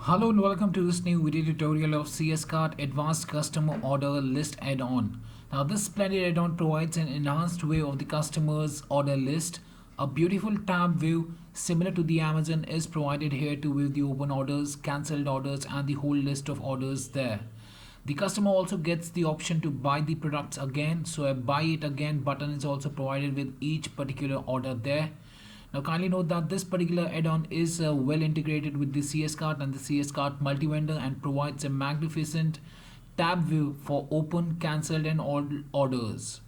Hello and welcome to this new video tutorial of CS Card Advanced Customer Order List add-on. Now this splendid add-on provides an enhanced view of the customer's order list. A beautiful tab view similar to the Amazon is provided here to view the open orders, cancelled orders and the whole list of orders there. The customer also gets the option to buy the products again, so a buy it again button is also provided with each particular order there. Now kindly note that this particular add-on is well integrated with the CS card and the CS card multi-vendor and provides a magnificent tab view for open, cancelled and all orders.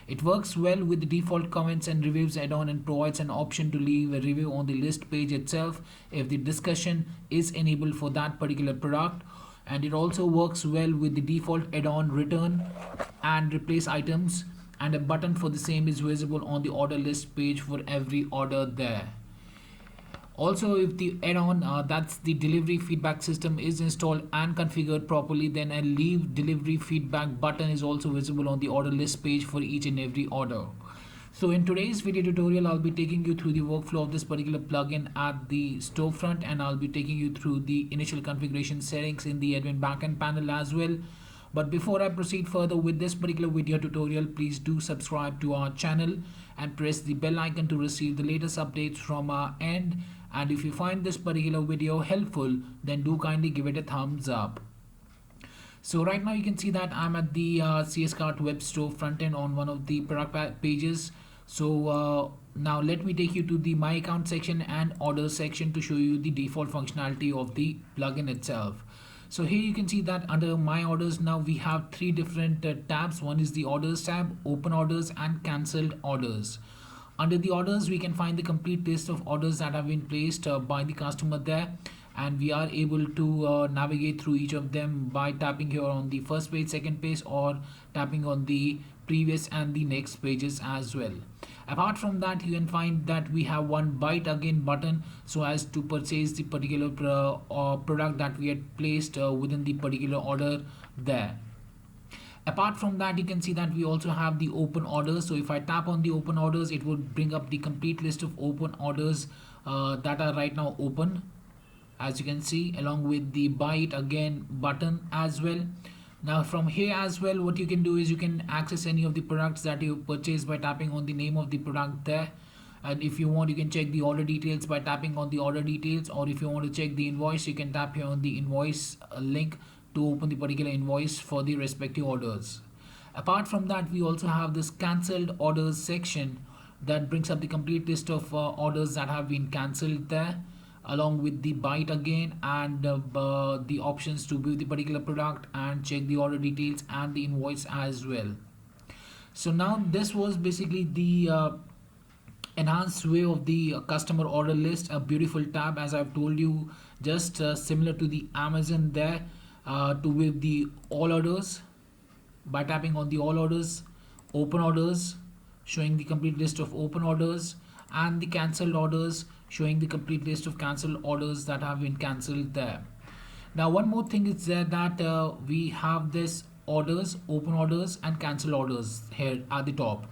It works well with the default comments and reviews add-on and provides an option to leave a review on the list page itself if the discussion is enabled for that particular product. And it also works well with the default add-on return and replace items, and a button for the same is visible on the order list page for every order there. Also, if the add-on that's the delivery feedback system is installed and configured properly, then a leave delivery feedback button is also visible on the order list page for each and every order. So in today's video tutorial, I'll be taking you through the workflow of this particular plugin at the storefront, and I'll be taking you through the initial configuration settings in the admin backend panel as well. But before I proceed further with this particular video tutorial, please do subscribe to our channel and press the bell icon to receive the latest updates from our end. And if you find this particular video helpful, then do kindly give it a thumbs up. So right now you can see that I'm at the CS Cart web store front end on one of the product pages. So now let me take you to the my account section and orders section to show you the default functionality of the plugin itself. So here you can see that under my orders now we have three different tabs. One is the orders tab, open orders and cancelled orders. Under the orders we can find the complete list of orders that have been placed by the customer there, and we are able to navigate through each of them by tapping here on the first page, second page, or tapping on the previous and the next pages as well. Apart from that, you can find that we have one buy it again button so as to purchase the particular product that we had placed within the particular order there. Apart from that, you can see that we also have the open orders. So if I tap on the open orders, it would bring up the complete list of open orders that are right now open, as you can see, along with the buy it again button as well. Now from here as well, what you can do is you can access any of the products that you purchased by tapping on the name of the product there. And if you want, you can check the order details by tapping on the order details, or if you want to check the invoice, you can tap here on the invoice link to open the particular invoice for the respective orders. Apart from that, we also have this cancelled orders section that brings up the complete list of orders that have been cancelled there, along with the buy it again and the options to view the particular product and check the order details and the invoice as well. So now this was basically the enhanced view of the customer order list, a beautiful tab as I've told you, just similar to the Amazon there, to view the all orders by tapping on the all orders, open orders showing the complete list of open orders, and the cancelled orders showing the complete list of cancelled orders that have been cancelled there. Now one more thing is there that we have this orders, open orders and cancelled orders here at the top.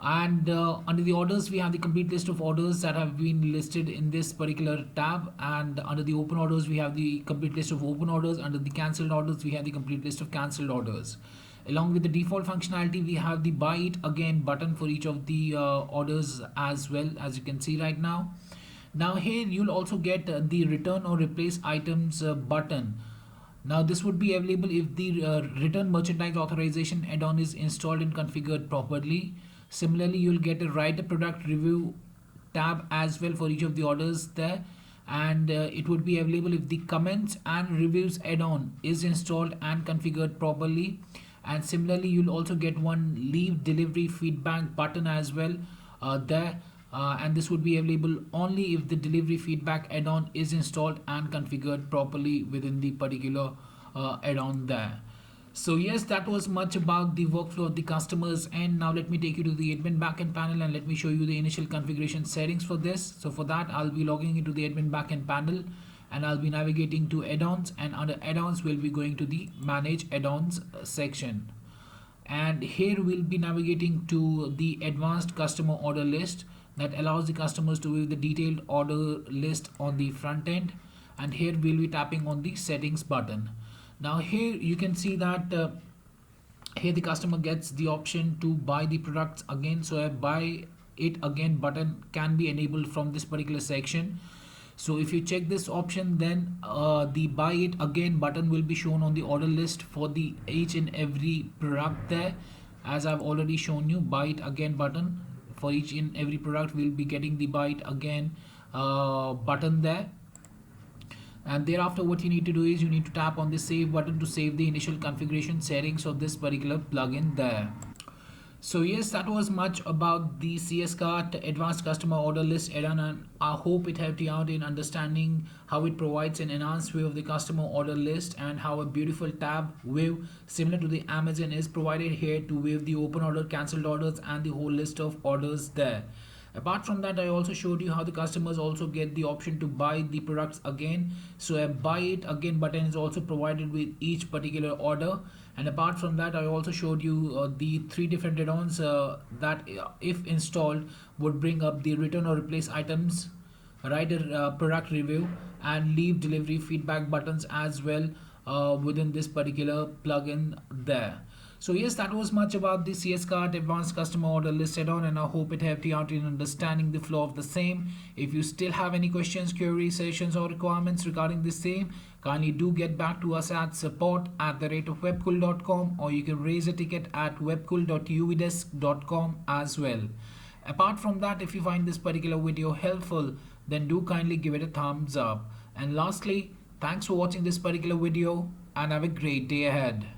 And under the orders we have the complete list of orders that have been listed in this particular tab, and under the open orders we have the complete list of open orders. Under the cancelled orders we have the complete list of cancelled orders. Along with the default functionality, we have the buy it again button for each of the orders as well, as you can see right now. Now here you'll also get the return or replace items button. Now this would be available if the return merchandise authorization add-on is installed and configured properly. Similarly, you'll get a write a product review tab as well for each of the orders there, and it would be available if the comments and reviews add-on is installed and configured properly. And similarly, you'll also get one leave delivery feedback button as well there, and this would be available only if the delivery feedback add-on is installed and configured properly within the particular add-on there. So yes, that was much about the workflow of the customers. And now let me take you to the admin backend panel and let me show you the initial configuration settings for this. So for that, I'll be logging into the admin backend panel and I'll be navigating to add-ons, and under add-ons we'll be going to the manage add-ons section, and here we'll be navigating to the advanced customer order list that allows the customers to view the detailed order list on the front end. and here we'll be tapping on the settings button. Now here you can see that here the customer gets the option to buy the products again, so a buy it again button can be enabled from this particular section. So if you check this option, then the buy it again button will be shown on the order list for the each and every product there. As I've already shown you, buy it again button for each and every product will be getting the buy it again button there. And thereafter what you need to do is you need to tap on the save button to save the initial configuration settings of this particular plugin there. So yes, that was much about the CS Cart Advanced Customer Order List add-on, and I hope it helped you out in understanding how it provides an enhanced view of the customer order list and how a beautiful tab view similar to the Amazon is provided here to view the open order, cancelled orders and the whole list of orders there. Apart from that, I also showed you how the customers also get the option to buy the products again. So a buy it again button is also provided with each particular order. And apart from that, I also showed you the 3 different add-ons that if installed would bring up the return or replace items, write a product review and leave delivery feedback buttons as well within this particular plugin there. So yes, that was much about the CS Cart Advanced Customer Order List add-on, and I hope it helped you out in understanding the flow of the same. If you still have any questions, queries, sessions or requirements regarding the same, kindly do get back to us at support@webkul.com, or you can raise a ticket at webkul.uvidesk.com as well. Apart from that, if you find this particular video helpful, then do kindly give it a thumbs up. And lastly, thanks for watching this particular video and have a great day ahead.